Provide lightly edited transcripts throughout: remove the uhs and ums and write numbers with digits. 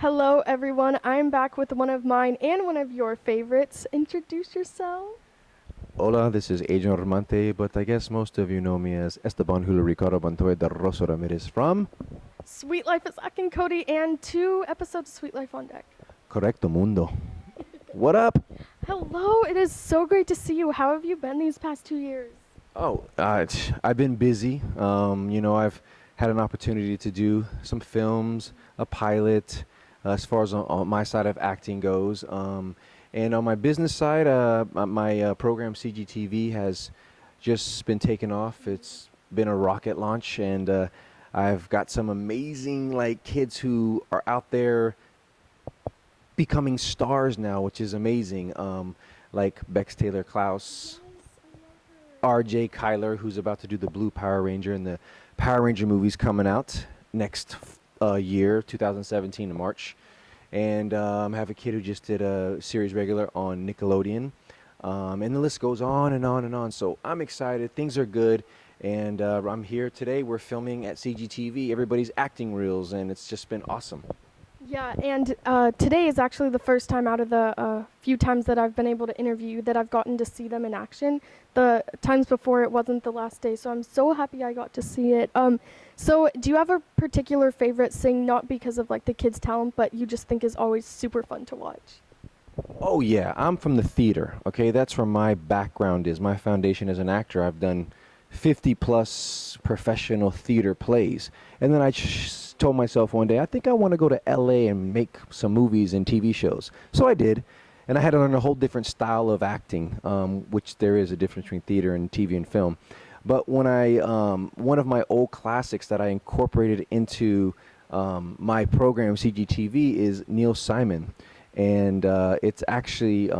Hello, everyone. I'm back with one of mine and one of your favorites. Introduce yourself. Hola, this is Adrian Mante, but I guess most of you know me as Esteban Julio Ricardo Bantoy de Rosso Ramirez from Sweet Life is Zack and Cody, and 2 episodes of Sweet Life on deck. Correcto Mundo. What up? Hello, it is so great to see you. How have you been these past 2 years? I've been busy. I've had an opportunity to do some films, a pilot, as far as on my side of acting goes. And on my business side, my program CGTV has just been taken off. It's been a rocket launch, and I've got some amazing kids who are out there becoming stars now, which is amazing. Like Bex Taylor Klaus, RJ Kyler, who's about to do the Blue Power Ranger, and the Power Ranger movie's coming out next year, 2017 in March. And have a kid who just did a series regular on Nickelodeon. And the list goes on and on and on. So I'm excited. Things are good. And I'm here today. We're filming at CGTV, everybody's acting reels, and it's just been awesome. Yeah, and today is actually the first time out of the few times that I've been able to interview you that I've gotten to see them in action. The times before it wasn't the last day, so I'm so happy I got to see it. So do you have a particular favorite sing, not because of the kids' talent, but you just think is always super fun to watch? Oh yeah, I'm from the theater. Okay, that's where my background is. My foundation as an actor. I've done 50 plus professional theater plays, and then I told myself one day, I think I want to go to LA and make some movies and TV shows. So I did, and I had to learn a whole different style of acting, which there is a difference between theater and TV and film. But when one of my old classics that I incorporated into my program CGTV is Neil Simon, and it's actually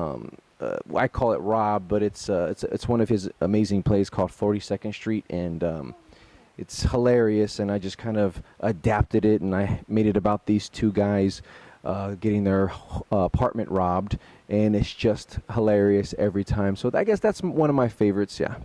I call it Rob, but it's one of his amazing plays called 42nd Street, and it's hilarious. And I just kind of adapted it, and I made it about these two guys getting their apartment robbed, and it's just hilarious every time. So I guess that's one of my favorites. Yeah.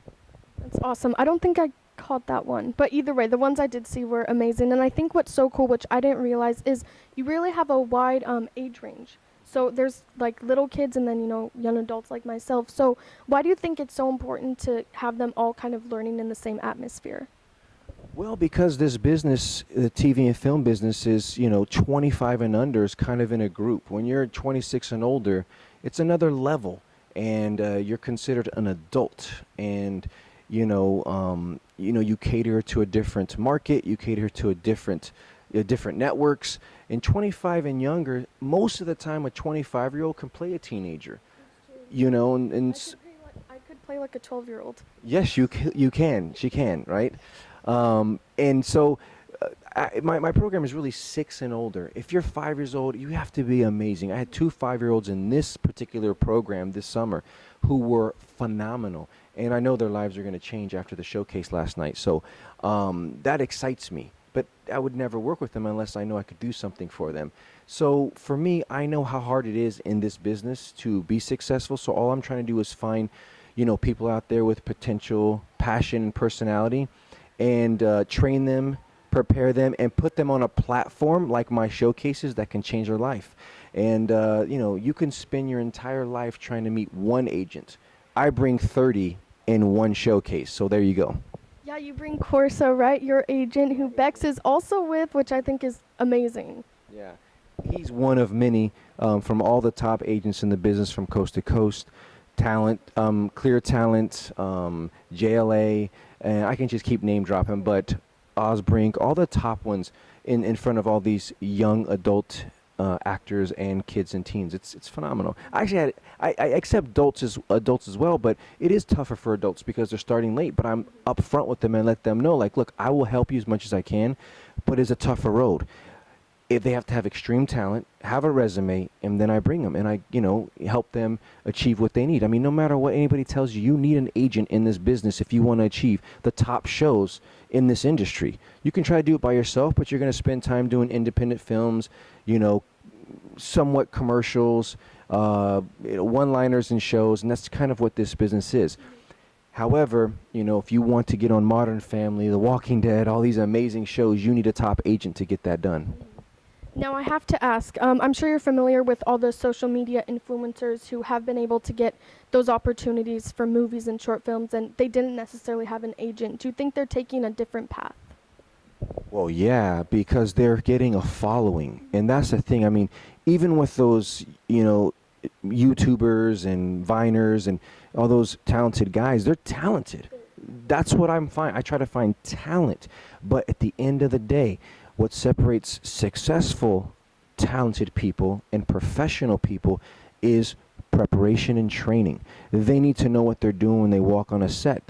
That's awesome. I don't think I caught that one, but either way, the ones I did see were amazing. And I think what's so cool, which I didn't realize, is you really have a wide age range. So there's little kids and then young adults like myself. So why do you think it's so important to have them all kind of learning in the same atmosphere? Well, because this business, the TV and film business, is 25 and under is kind of in a group. When you're 26 and older, it's another level, and you're considered an adult, and you cater to a different market, you cater to a different networks. In 25 and younger, most of the time a 25-year-old can play a teenager. I could play like a 12-year-old. Yes, you can. She can, right? And so my program is really 6 and older. If you're 5 years old, you have to be amazing. I had 2 5-year-olds in this particular program this summer who were phenomenal. And I know their lives are going to change after the showcase last night. So that excites me. But I would never work with them unless I know I could do something for them. So for me, I know how hard it is in this business to be successful. So all I'm trying to do is find, people out there with potential, passion, and personality, and train them, prepare them, and put them on a platform like my showcases that can change their life. And, you can spend your entire life trying to meet one agent. I bring 30 in one showcase. So there you go. Yeah, you bring Corso, right? Your agent, who Bex is also with, which I think is amazing. Yeah. He's one of many from all the top agents in the business from coast to coast. Talent, Clear Talent, JLA, and I can just keep name dropping, but Osbrink, all the top ones in front of all these young adult actors and kids and teens. It's phenomenal. Actually, I accept adults as well, but it is tougher for adults because they're starting late. But I'm upfront with them and let them know, look, I will help you as much as I can, but it's a tougher road. If they have to have extreme talent, have a resume, and then I bring them and I, help them achieve what they need. I mean, no matter what anybody tells you, you need an agent in this business if you want to achieve the top shows in this industry. You can try to do it by yourself, but you're going to spend time doing independent films, somewhat commercials, one-liners in shows, and that's kind of what this business is. However, if you want to get on Modern Family, The Walking Dead, all these amazing shows, you need a top agent to get that done. Now, I have to ask, I'm sure you're familiar with all the social media influencers who have been able to get those opportunities for movies and short films, and they didn't necessarily have an agent. Do you think they're taking a different path? Well, yeah, because they're getting a following. And that's the thing. I mean, even with those, YouTubers and Viners and all those talented guys, they're talented. That's what I try to find talent. But at the end of the day, what separates successful, talented people and professional people is preparation and training. They need to know what they're doing when they walk on a set.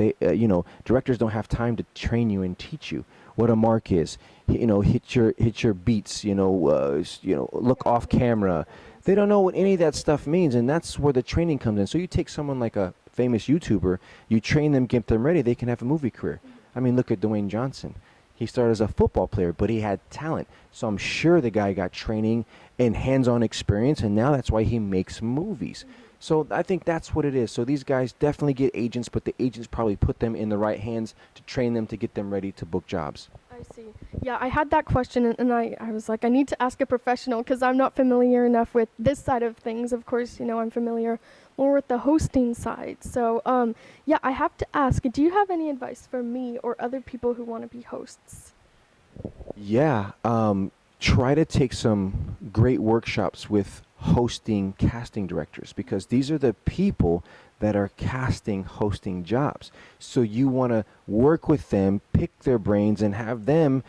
Directors don't have time to train you and teach you what a mark is. Hit your beats. Look off camera. They don't know what any of that stuff means, and that's where the training comes in. So you take someone like a famous YouTuber, you train them, get them ready, they can have a movie career. I mean, look at Dwayne Johnson. He started as a football player, but he had talent. So I'm sure the guy got training and hands-on experience, and now that's why he makes movies. So I think that's what it is. So these guys definitely get agents, but the agents probably put them in the right hands to train them to get them ready to book jobs. I see. Yeah, I had that question, and I was like, I need to ask a professional because I'm not familiar enough with this side of things. Of course, I'm familiar more with the hosting side. So, yeah, I have to ask, do you have any advice for me or other people who want to be hosts? Yeah, try to take some great workshops with hosting casting directors because these are the people that are casting hosting jobs. So you want to work with them, pick their brains, and have them,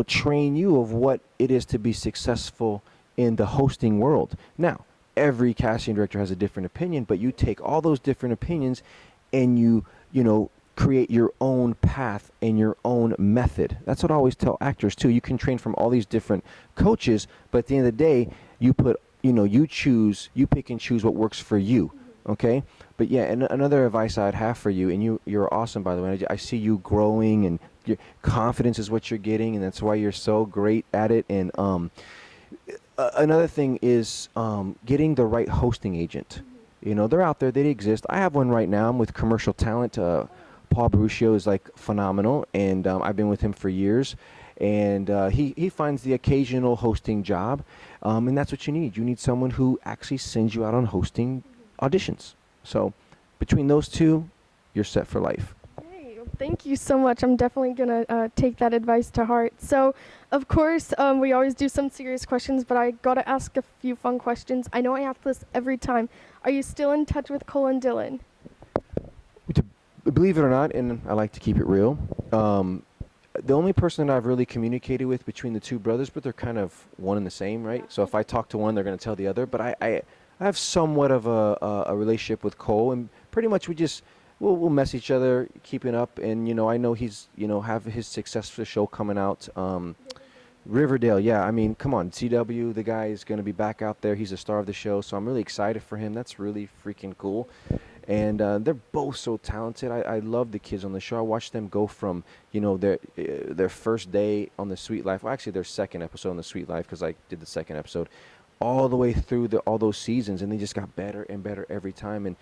train you of what it is to be successful in the hosting world. Now, every casting director has a different opinion, but you take all those different opinions and you create your own path and your own method. That's what I always tell actors too. You can train from all these different coaches, but at the end of the day, you pick and choose what works for you. Okay? But yeah, and another advice I'd have for you, and you're awesome by the way. I see you growing, and your confidence is what you're getting, and that's why you're so great at it. And another thing is getting the right hosting agent. They're out there. They exist. I have one right now. I'm with Commercial Talent. Paul Baruccio is like phenomenal, and I've been with him for years. And he finds the occasional hosting job, and that's what you need. You need someone who actually sends you out on hosting auditions. So between those two, you're set for life. Hey, well, thank you so much. I'm definitely going to take that advice to heart. So, of course, we always do some serious questions, but I got to ask a few fun questions. I know I ask this every time. Are you still in touch with Cole and Dylan? To believe it or not, and I like to keep it real, the only person that I've really communicated with between the two brothers, but they're kind of one and the same, right? So if I talk to one, they're going to tell the other. But I have somewhat of a relationship with Cole, and pretty much we'll mess each other, keeping up. And I know he's have his successful show coming out. Riverdale, yeah. I mean, come on, CW, the guy is going to be back out there. He's a star of the show, so I'm really excited for him. That's really freaking cool. And they're both so talented. I love the kids on the show. I watched them go from their first day on the Sweet Life. Well, actually, their second episode on the Sweet Life because I did the second episode, all the way through all those seasons, and they just got better and better every time. And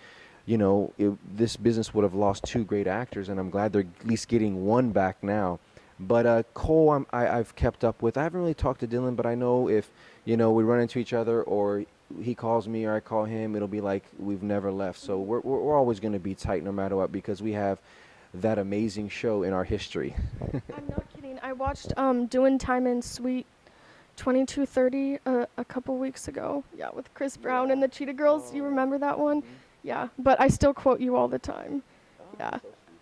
this business would have lost two great actors, and I'm glad they're at least getting one back now. But Cole, I've kept up with. I haven't really talked to Dylan, but I know if we run into each other or he calls me or I call him, it'll be like we've never left. So we're always going to be tight no matter what because we have that amazing show in our history. I'm not kidding. I watched Doing Time in Suite 2230 a couple weeks ago. Yeah, with Chris Brown and the Cheetah Girls. You remember that one? Yeah, but I still quote you all the time. Yeah.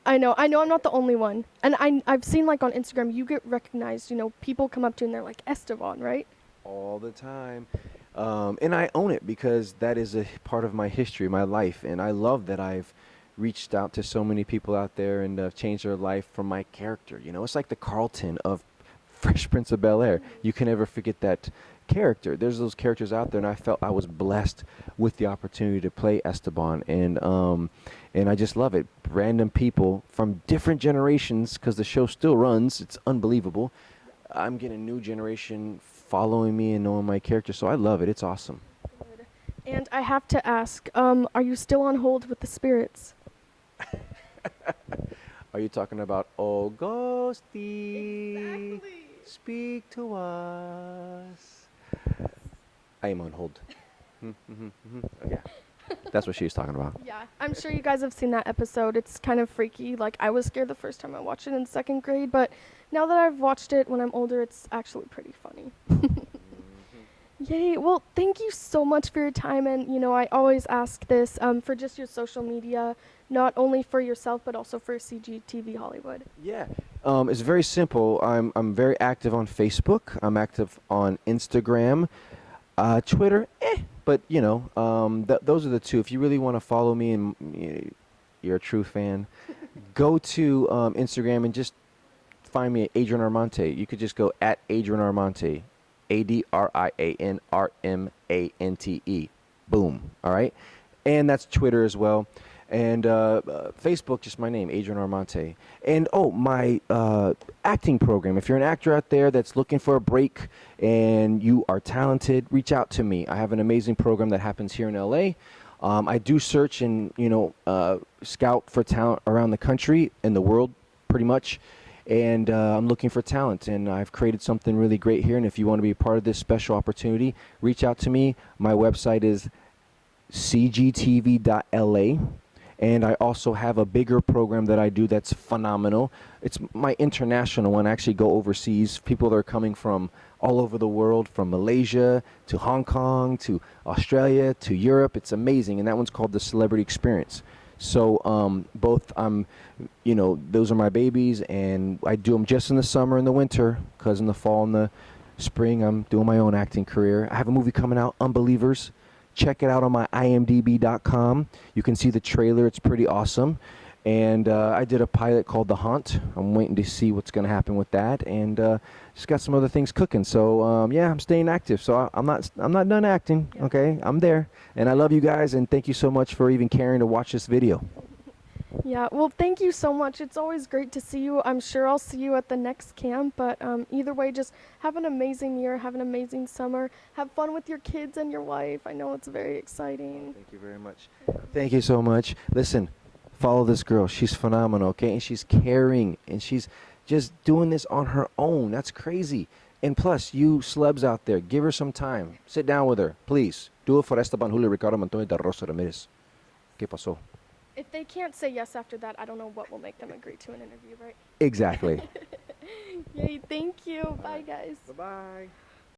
I know I'm not the only one. And I've seen like on Instagram you get recognized, people come up to you and they're like Esteban, right? All the time. And I own it because that is a part of my history, my life. And I love that I've reached out to so many people out there and changed their life from my character. It's like the Carlton of Fresh Prince of Bel-Air. You can never forget that character. There's those characters out there, and I felt I was blessed with the opportunity to play Esteban. And I just love it. Random people from different generations, because the show still runs. It's unbelievable. I'm getting a new generation following me and knowing my character, so I love it. It's awesome. Good. And I have to ask, are you still on hold with the spirits? Are you talking about Ghosty? Exactly. Speak to us. I am on hold. Yeah, that's what she was talking about. Yeah, I'm sure you guys have seen that episode. It's kind of freaky. Like, I was scared the first time I watched it in second grade, but now that I've watched it when I'm older, it's actually pretty funny. Yay. Well, thank you so much for your time. And, I always ask this for just your social media, not only for yourself, but also for CGTV Hollywood. Yeah, it's very simple. I'm very active on Facebook. I'm active on Instagram, Twitter. But those are the two. If you really want to follow me and you're a true fan, go to Instagram and just find me at Adrian Armante. You could just go at Adrian Armante, ADrianRmante. Boom. All right, and that's Twitter as well. And Facebook, just my name, Adrian Armante. And my acting program. If you're an actor out there that's looking for a break and you are talented, reach out to me. I have an amazing program that happens here in LA. I do search and scout for talent around the country and the world, pretty much. And I'm looking for talent, and I've created something really great here. And if you want to be a part of this special opportunity, reach out to me. My website is cgtv.la. And I also have a bigger program that I do that's phenomenal. It's my international one. I actually go overseas. People that are coming from all over the world, from Malaysia to Hong Kong to Australia to Europe. It's amazing. And that one's called the Celebrity Experience. So both those are my babies, and I do them just in the summer and the winter, because in the fall and the spring I'm doing my own acting career. I have a movie coming out, Unbelievers. Check it out on my imdb.com. You can see the trailer. It's pretty awesome. And I did a pilot called The Haunt. I'm waiting to see what's going to happen with that. And just got some other things cooking. So, I'm staying active. So I'm not done acting, okay? I'm there. And I love you guys, and thank you so much for even caring to watch this video. Yeah, well, thank you so much. It's always great to see you. I'm sure I'll see you at the next camp, but either way, just have an amazing year, have an amazing summer, have fun with your kids and your wife. I know it's very exciting. Thank you very much. Thank you so much. Listen, follow this girl. She's phenomenal, okay? And she's caring, and she's just doing this on her own. That's crazy. And plus, you celebs out there, give her some time. Sit down with her, please. Do it for Esteban Julio Ricardo Montoya de Rosa Ramirez. ¿Qué pasó? If they can't say yes after that, I don't know what will make them agree to an interview, right? Exactly. Yay, thank you. Bye, guys. Bye-bye.